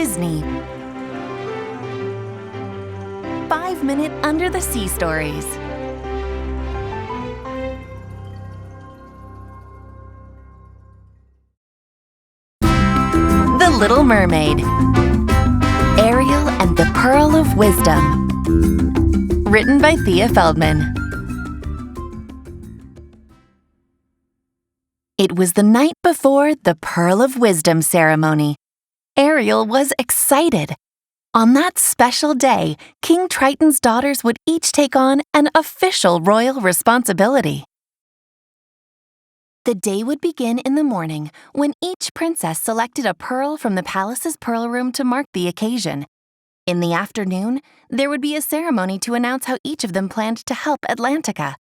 Disney. 5-minute Under the Sea Stories. The Little Mermaid. Ariel and the Pearl of Wisdom. Written by Thea Feldman. It was the night before the Pearl of Wisdom ceremony. Ariel was excited. On that special day, King Triton's daughters would each take on an official royal responsibility. The day would begin in the morning when each princess selected a pearl from the palace's pearl room to mark the occasion. In the afternoon, there would be a ceremony to announce how each of them planned to help Atlantica.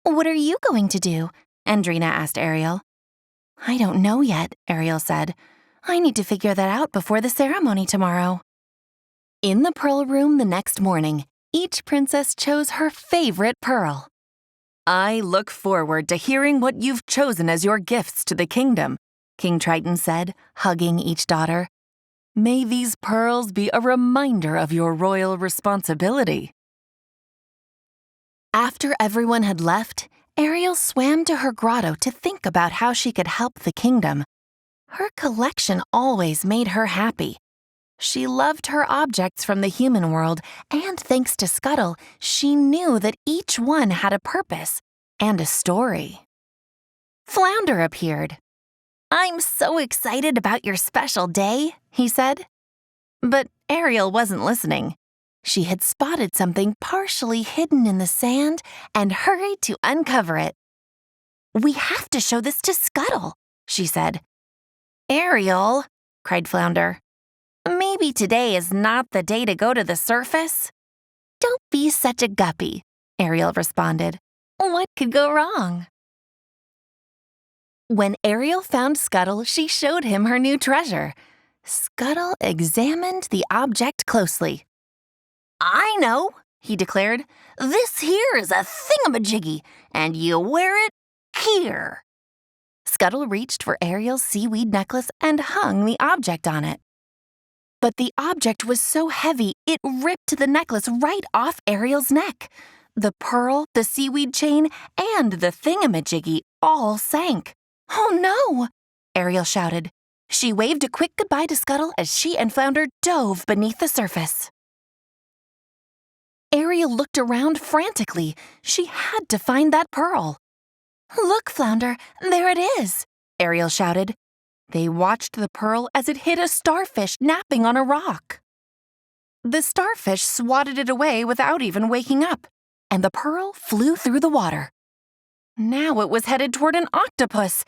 "What are you going to do?" Andrina asked Ariel. "I don't know yet," Ariel said. "I need to figure that out before the ceremony tomorrow." In the pearl room the next morning, each princess chose her favorite pearl. "I look forward to hearing what you've chosen as your gifts to the kingdom," King Triton said, hugging each daughter. "May these pearls be a reminder of your royal responsibility." After everyone had left, Ariel swam to her grotto to think about how she could help the kingdom. Her collection always made her happy. She loved her objects from the human world, and thanks to Scuttle, she knew that each one had a purpose and a story. Flounder appeared. "I'm so excited about your special day," he said. But Ariel wasn't listening. She had spotted something partially hidden in the sand and hurried to uncover it. "We have to show this to Scuttle," she said. "Ariel," cried Flounder, "maybe today is not the day to go to the surface?" "Don't be such a guppy," Ariel responded. "What could go wrong?" When Ariel found Scuttle, she showed him her new treasure. Scuttle examined the object closely. "I know," he declared. "This here is a thingamajiggy, and you wear it here." Scuttle reached for Ariel's seaweed necklace and hung the object on it. But the object was so heavy, it ripped the necklace right off Ariel's neck. The pearl, the seaweed chain, and the thingamajiggy all sank. "Oh no!" Ariel shouted. She waved a quick goodbye to Scuttle as she and Flounder dove beneath the surface. Ariel looked around frantically. She had to find that pearl. "Look, Flounder, there it is," Ariel shouted. They watched the pearl as it hit a starfish napping on a rock. The starfish swatted it away without even waking up, and the pearl flew through the water. Now it was headed toward an octopus.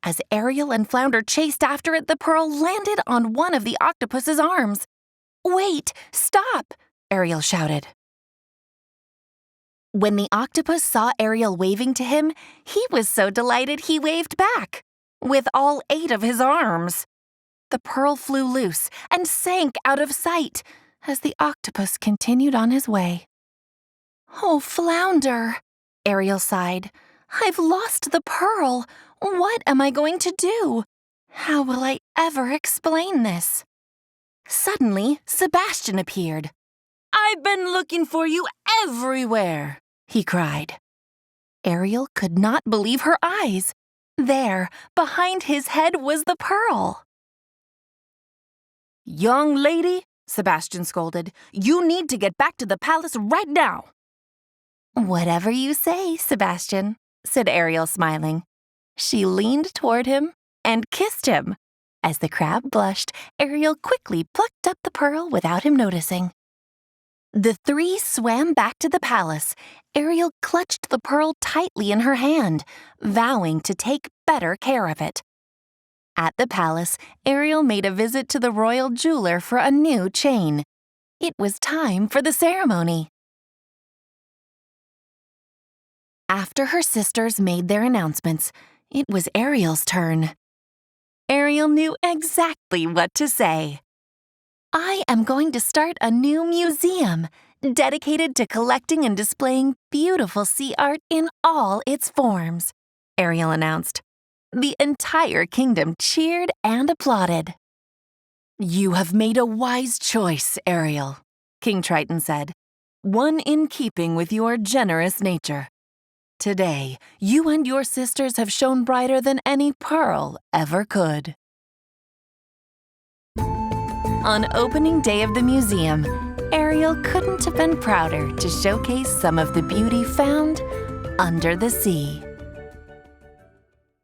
As Ariel and Flounder chased after it, the pearl landed on one of the octopus's arms. "Wait! Stop!" Ariel shouted. When the octopus saw Ariel waving to him, he was so delighted he waved back, with all 8 of his arms. The pearl flew loose and sank out of sight as the octopus continued on his way. "Oh, Flounder," Ariel sighed. "I've lost the pearl. What am I going to do? How will I ever explain this?" Suddenly, Sebastian appeared. "I've been looking for you everywhere," he cried. Ariel could not believe her eyes. There, behind his head, was the pearl. "Young lady," Sebastian scolded, "you need to get back to the palace right now." "Whatever you say, Sebastian," said Ariel, smiling. She leaned toward him and kissed him. As the crab blushed, Ariel quickly plucked up the pearl without him noticing. The 3 swam back to the palace. Ariel clutched the pearl tightly in her hand, vowing to take better care of it. At the palace, Ariel made a visit to the royal jeweler for a new chain. It was time for the ceremony. After her sisters made their announcements, it was Ariel's turn. Ariel knew exactly what to say. "I am going to start a new museum dedicated to collecting and displaying beautiful sea art in all its forms," Ariel announced. The entire kingdom cheered and applauded. You have made a wise choice, Ariel, King Triton said, one in keeping with your generous nature. Today, you and your sisters have shone brighter than any pearl ever could. On opening day of the museum, Ariel couldn't have been prouder to showcase some of the beauty found under the sea.